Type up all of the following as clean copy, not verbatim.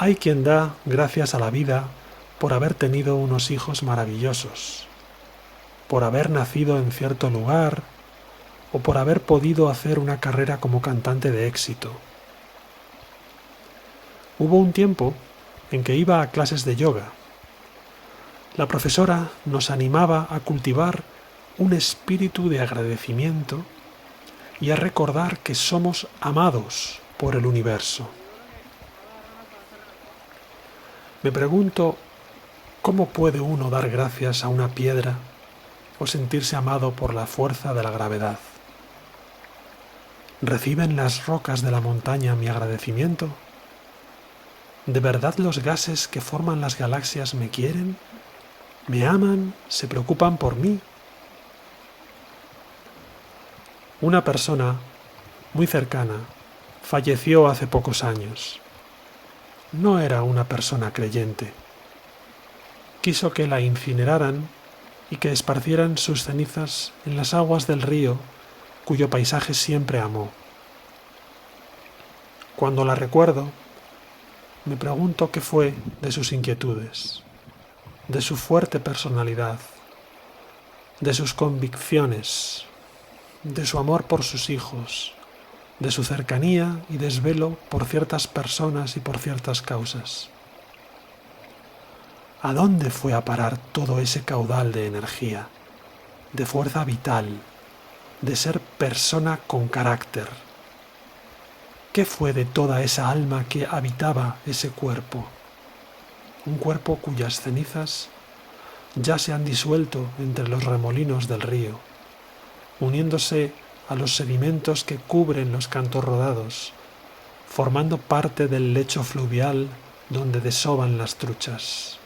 Hay quien da gracias a la vida por haber tenido unos hijos maravillosos, por haber nacido en cierto lugar o por haber podido hacer una carrera como cantante de éxito. Hubo un tiempo en que iba a clases de yoga. La profesora nos animaba a cultivar un espíritu de agradecimiento y a recordar que somos amados por el universo. Me pregunto, ¿cómo puede uno dar gracias a una piedra o sentirse amado por la fuerza de la gravedad? ¿Reciben las rocas de la montaña mi agradecimiento? ¿De verdad los gases que forman las galaxias me quieren? ¿Me aman? ¿Se preocupan por mí? Una persona muy cercana falleció hace pocos años. No era una persona creyente. Quiso que la incineraran y que esparcieran sus cenizas en las aguas del río cuyo paisaje siempre amó. Cuando la recuerdo, me pregunto qué fue de sus inquietudes, de su fuerte personalidad, de sus convicciones, de su amor por sus hijos, de su cercanía y desvelo por ciertas personas y por ciertas causas. ¿A dónde fue a parar todo ese caudal de energía, de fuerza vital, de ser persona con carácter? ¿Qué fue de toda esa alma que habitaba ese cuerpo? Un cuerpo cuyas cenizas ya se han disuelto entre los remolinos del río, uniéndose a los sedimentos que cubren los cantos rodados, formando parte del lecho fluvial donde desoban las truchas.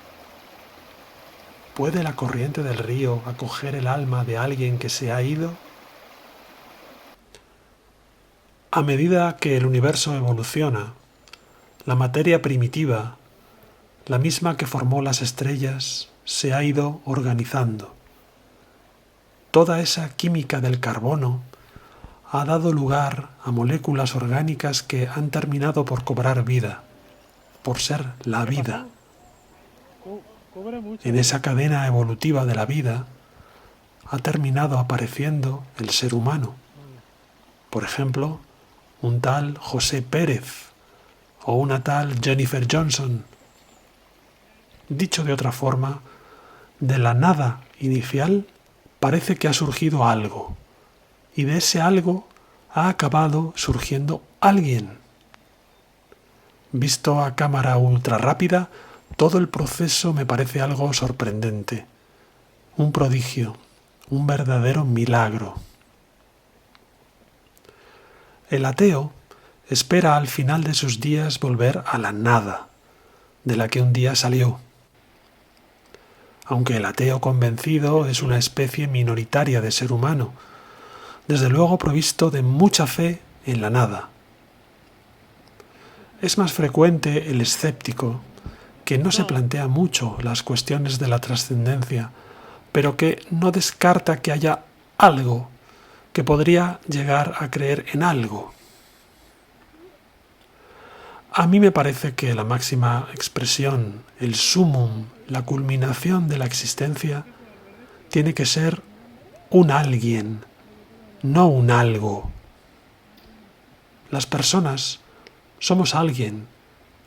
¿Puede la corriente del río acoger el alma de alguien que se ha ido? A medida que el universo evoluciona, la materia primitiva, la misma que formó las estrellas, se ha ido organizando. Toda esa química del carbono ha dado lugar a moléculas orgánicas que han terminado por cobrar vida, por ser la vida. En esa cadena evolutiva de la vida ha terminado apareciendo el ser humano. Por ejemplo, un tal José Pérez o una tal Jennifer Johnson. Dicho de otra forma, de la nada inicial parece que ha surgido algo, y de ese algo ha acabado surgiendo alguien. Visto a cámara ultra rápida, todo el proceso me parece algo sorprendente, un prodigio, un verdadero milagro. El ateo espera al final de sus días volver a la nada, de la que un día salió. Aunque el ateo convencido es una especie minoritaria de ser humano, desde luego provisto de mucha fe en la nada. Es más frecuente el escéptico, que no se plantea mucho las cuestiones de la trascendencia, pero que no descarta que haya algo, que podría llegar a creer en algo. A mí me parece que la máxima expresión, el sumum, la culminación de la existencia, tiene que ser un alguien, no un algo. Las personas somos alguien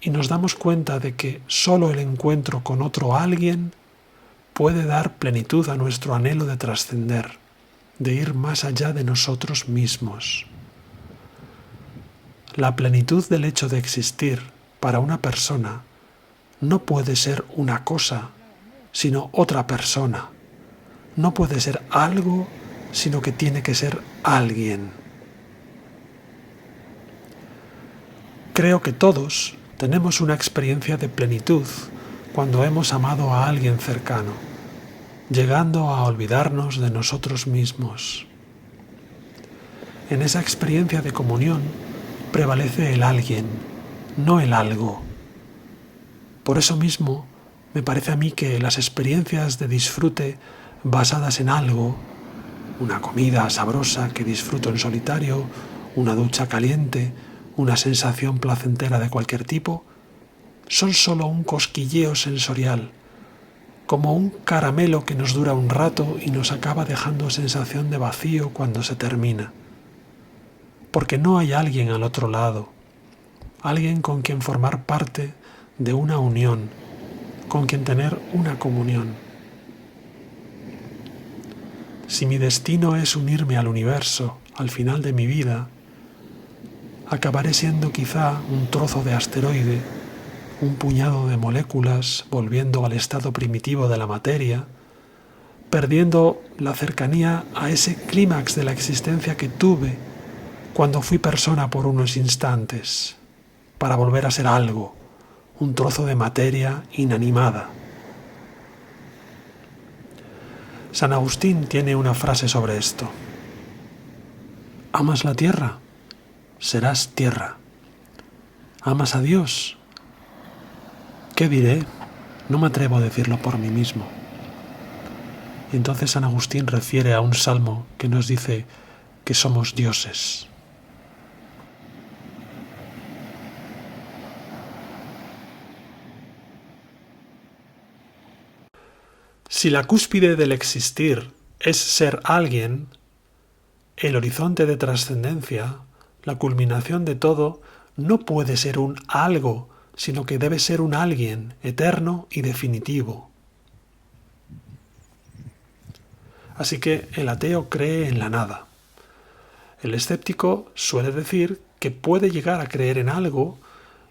y nos damos cuenta de que solo el encuentro con otro alguien puede dar plenitud a nuestro anhelo de trascender, de ir más allá de nosotros mismos. La plenitud del hecho de existir para una persona no puede ser una cosa, sino otra persona. No puede ser algo, sino que tiene que ser alguien. Creo que todos tenemos una experiencia de plenitud cuando hemos amado a alguien cercano, llegando a olvidarnos de nosotros mismos. En esa experiencia de comunión prevalece el alguien, no el algo. Por eso mismo, me parece a mí que las experiencias de disfrute basadas en algo, una comida sabrosa que disfruto en solitario, una ducha caliente, una sensación placentera de cualquier tipo, son solo un cosquilleo sensorial, como un caramelo que nos dura un rato y nos acaba dejando sensación de vacío cuando se termina. Porque no hay alguien al otro lado, alguien con quien formar parte de una unión, con quien tener una comunión. Si mi destino es unirme al universo al final de mi vida, acabaré siendo quizá un trozo de asteroide, un puñado de moléculas volviendo al estado primitivo de la materia, perdiendo la cercanía a ese clímax de la existencia que tuve cuando fui persona por unos instantes, para volver a ser algo, un trozo de materia inanimada. San Agustín tiene una frase sobre esto. ¿Amas la tierra? Serás tierra. ¿Amas a Dios? ¿Qué diré? No me atrevo a decirlo por mí mismo. Y entonces San Agustín refiere a un salmo que nos dice que somos dioses. Si la cúspide del existir es ser alguien, el horizonte de trascendencia, la culminación de todo, no puede ser un algo, sino que debe ser un alguien eterno y definitivo. Así que el ateo cree en la nada. El escéptico suele decir que puede llegar a creer en algo,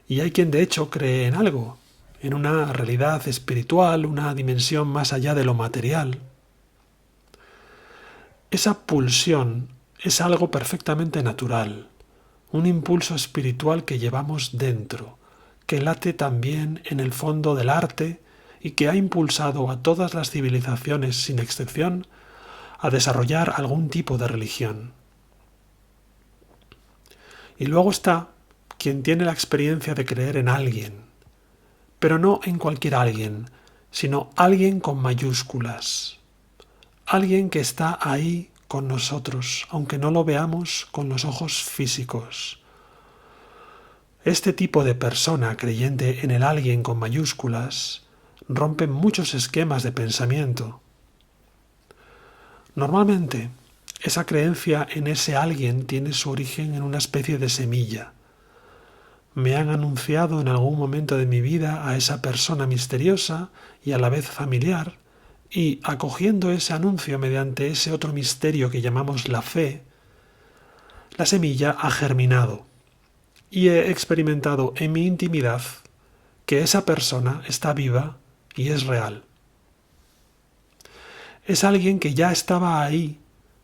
y hay quien de hecho cree en algo, en una realidad espiritual, una dimensión más allá de lo material. Esa pulsión es algo perfectamente natural, un impulso espiritual que llevamos dentro, que late también en el fondo del arte y que ha impulsado a todas las civilizaciones, sin excepción, a desarrollar algún tipo de religión. Y luego está quien tiene la experiencia de creer en alguien, pero no en cualquier alguien, sino alguien con mayúsculas, alguien que está ahí con nosotros, aunque no lo veamos con los ojos físicos. Este tipo de persona creyente en el alguien con mayúsculas rompe muchos esquemas de pensamiento. Normalmente, esa creencia en ese alguien tiene su origen en una especie de semilla. Me han anunciado en algún momento de mi vida a esa persona misteriosa y a la vez familiar, y acogiendo ese anuncio mediante ese otro misterio que llamamos la fe, la semilla ha germinado y he experimentado en mi intimidad que esa persona está viva y es real. Es alguien que ya estaba ahí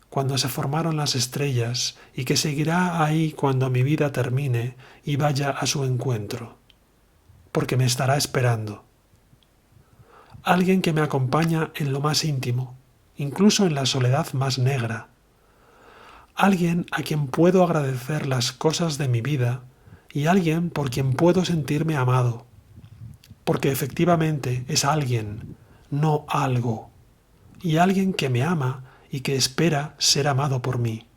cuando se formaron las estrellas y que seguirá ahí cuando mi vida termine y vaya a su encuentro, porque me estará esperando. Alguien que me acompaña en lo más íntimo, incluso en la soledad más negra. Alguien a quien puedo agradecer las cosas de mi vida y alguien por quien puedo sentirme amado, porque efectivamente es alguien, no algo, y alguien que me ama y que espera ser amado por mí.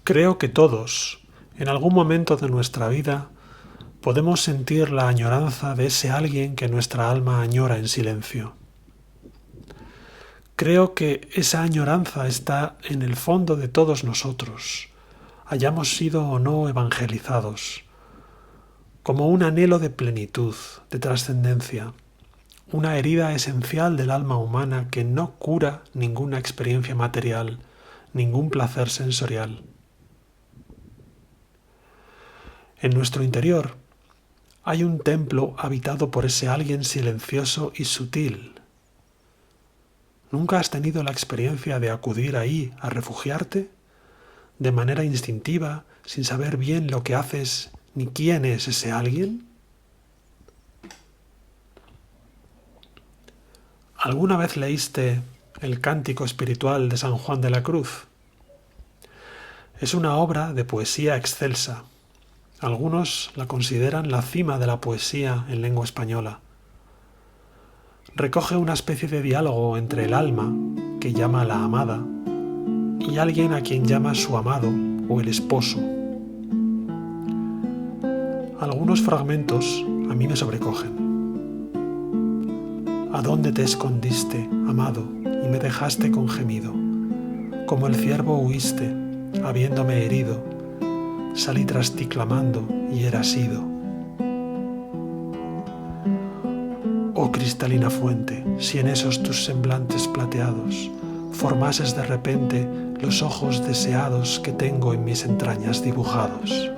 Creo que todos, en algún momento de nuestra vida, podemos sentir la añoranza de ese alguien que nuestra alma añora en silencio. Creo que esa añoranza está en el fondo de todos nosotros, hayamos sido o no evangelizados, como un anhelo de plenitud, de trascendencia, una herida esencial del alma humana que no cura ninguna experiencia material, ningún placer sensorial. En nuestro interior hay un templo habitado por ese alguien silencioso y sutil. ¿Nunca has tenido la experiencia de acudir ahí a refugiarte? De manera instintiva, sin saber bien lo que haces ni quién es ese alguien. ¿Alguna vez leíste el Cántico Espiritual de San Juan de la Cruz? Es una obra de poesía excelsa. Algunos la consideran la cima de la poesía en lengua española. recoge una especie de diálogo entre el alma, que llama a la amada, y alguien a quien llama su amado o el esposo. Algunos fragmentos a mí me sobrecogen. ¿A dónde te escondiste, amado, y me dejaste con gemido? Como el ciervo huiste, habiéndome herido, salí tras ti clamando y eras ido. Oh cristalina fuente, si en esos tus semblantes plateados formases de repente los ojos deseados que tengo en mis entrañas dibujados.